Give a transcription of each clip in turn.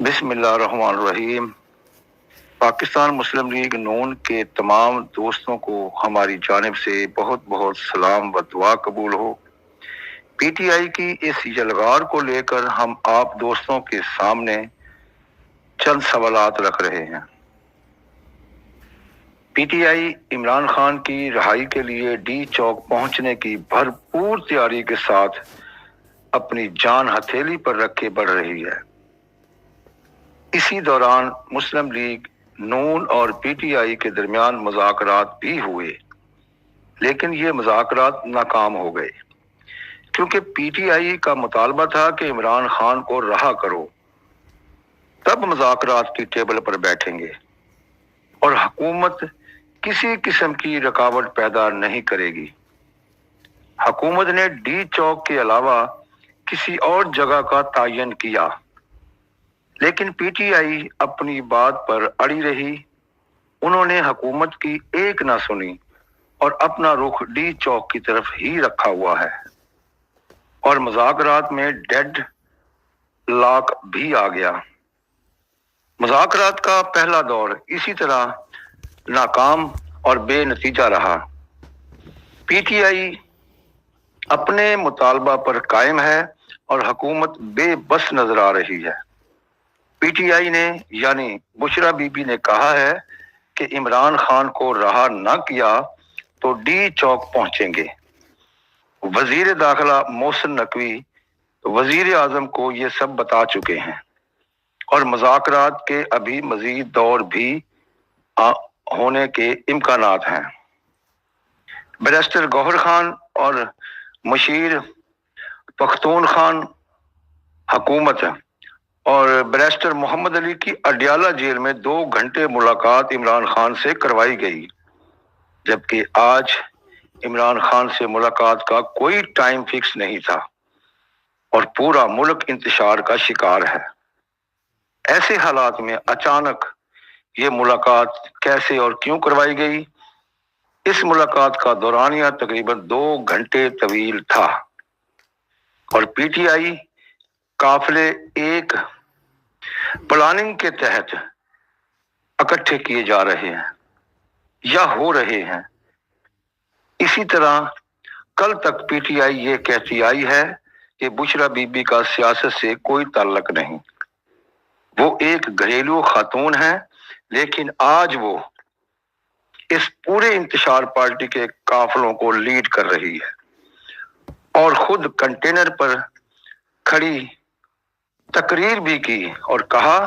بسم اللہ الرحمن الرحیم۔ پاکستان مسلم لیگ نون کے تمام دوستوں کو ہماری جانب سے بہت بہت سلام و دعا قبول ہو۔ پی ٹی آئی کی اس یلغار کو لے کر ہم آپ دوستوں کے سامنے چند سوالات رکھ رہے ہیں۔ P T I Imran Khan کی رہائی کے لیے ڈی چوک پہنچنے کی بھرپور تیاری کے ساتھ اپنی جان ہتھیلی پر رکھے بڑھ رہی ہے۔ اسی دوران مسلم لیگ نون اور پی ٹی آئی کے درمیان مذاکرات بھی ہوئے، لیکن یہ مذاکرات ناکام ہو گئے کیونکہ پی ٹی آئی کا مطالبہ تھا کہ عمران خان کو رہا کرو، تب مذاکرات کی ٹیبل پر بیٹھیں گے، اور حکومت کسی قسم کی رکاوٹ پیدا نہیں کرے گی۔ حکومت نے ڈی چوک کے علاوہ کسی اور جگہ کا تعین کیا، لیکن پی ٹی آئی اپنی بات پر اڑی رہی۔ انہوں نے حکومت کی ایک نہ سنی اور اپنا رخ ڈی چوک کی طرف ہی رکھا ہوا ہے، اور مذاکرات میں ڈیڈ لاک بھی آ گیا۔ مذاکرات کا پہلا دور اسی طرح ناکام اور بے نتیجہ رہا۔ پی ٹی آئی اپنے مطالبہ پر قائم ہے اور حکومت بے بس نظر آ رہی ہے۔ پی ٹی آئی نے یعنی بشرا بی بی نے کہا ہے کہ عمران خان کو رہا نہ کیا تو ڈی چوک پہنچیں گے۔ وزیر داخلہ محسن نقوی وزیر اعظم کو یہ سب بتا چکے ہیں، اور مذاکرات کے ابھی مزید دور بھی ہونے کے امکانات ہیں۔ بیرسٹر گوہر خان اور مشیر پختونخوا حکومت اور بیرسٹر محمد علی کی اڈیالہ جیل میں 2 گھنٹے ملاقات عمران خان سے کروائی گئی، جبکہ آج عمران خان سے ملاقات کا کوئی ٹائم فکس نہیں تھا، اور پورا ملک انتشار کا شکار ہے۔ ایسے حالات میں اچانک یہ ملاقات کیسے اور کیوں کروائی گئی؟ اس ملاقات کا دورانیہ تقریباً 2 گھنٹے طویل تھا، اور پی ٹی آئی قافلے ایک پلاننگ کے تحت اکٹھے کیے جا رہے ہیں یا ہو رہے ہیں۔ اسی طرح کل تک پی ٹی آئی یہ کہتی آئی ہے کہ بشرا بی بی کا سیاست سے کوئی تعلق نہیں، وہ ایک گھریلو خاتون ہے، لیکن آج وہ اس پورے انتشار پارٹی کے قافلوں کو لیڈ کر رہی ہے، اور خود کنٹینر پر کھڑی تقریر بھی کی اور کہا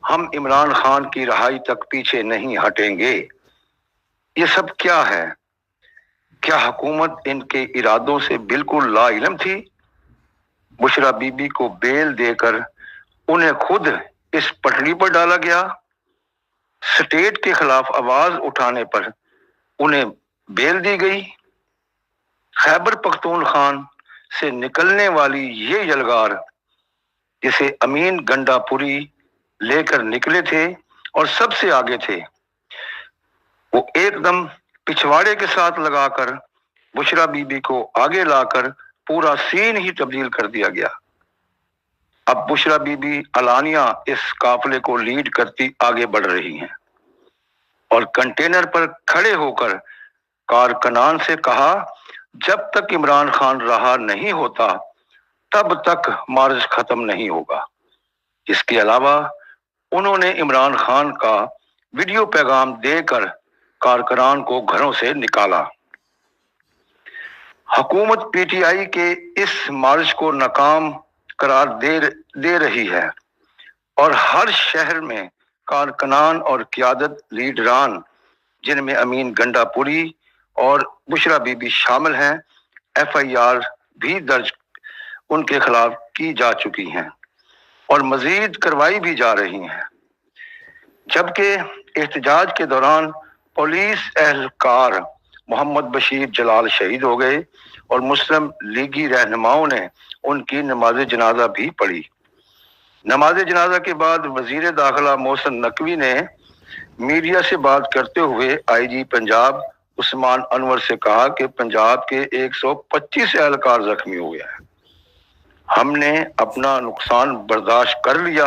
ہم عمران خان کی رہائی تک پیچھے نہیں ہٹیں گے۔ یہ سب کیا ہے؟ کیا حکومت ان کے ارادوں سے بالکل لا علم تھی؟ بشرا بی بی کو بیل دے کر انہیں خود اس پٹڑی پر ڈالا گیا۔ سٹیٹ کے خلاف آواز اٹھانے پر انہیں بیل دی گئی۔ خیبر پختونخوا سے نکلنے والی یہ یلغار جسے امین گنڈا پوری لے کر نکلے تھے اور سب سے آگے تھے، وہ ایک دم پچھواڑے کے ساتھ لگا کر بشرا بی بی کو آگے لا کر پورا سین ہی تبدیل کر دیا گیا۔ اب بشرا بی بی علانیہ اس قافلے کو لیڈ کرتی آگے بڑھ رہی ہیں، اور کنٹینر پر کھڑے ہو کر کارکنان سے کہا جب تک عمران خان رہا نہیں ہوتا تب تک مارچ ختم نہیں ہوگا۔ اس کے علاوہ انہوں نے عمران خان کا ویڈیو پیغام دے کر کارکنان کو گھروں سے نکالا۔ حکومت پی ٹی آئی کے اس مارچ کو ناکام قرار دے رہی ہے، اور ہر شہر میں کارکنان اور قیادت لیڈران جن میں امین گنڈا پوری اور بشرا بی بی شامل ہیں، ایف آئی آر بھی درج ان کے خلاف کی جا چکی ہیں اور مزید کروائی بھی جا رہی ہیں۔ جبکہ احتجاج کے دوران پولیس اہلکار محمد بشیر جلال شہید ہو گئے اور مسلم لیگی رہنماؤں نے ان کی نماز جنازہ بھی پڑھی۔ نماز جنازہ کے بعد وزیر داخلہ محسن نقوی نے میڈیا سے بات کرتے ہوئے آئی جی پنجاب عثمان انور سے کہا کہ پنجاب کے 125 اہلکار زخمی ہوئے ہیں۔ ہم نے اپنا نقصان برداشت کر لیا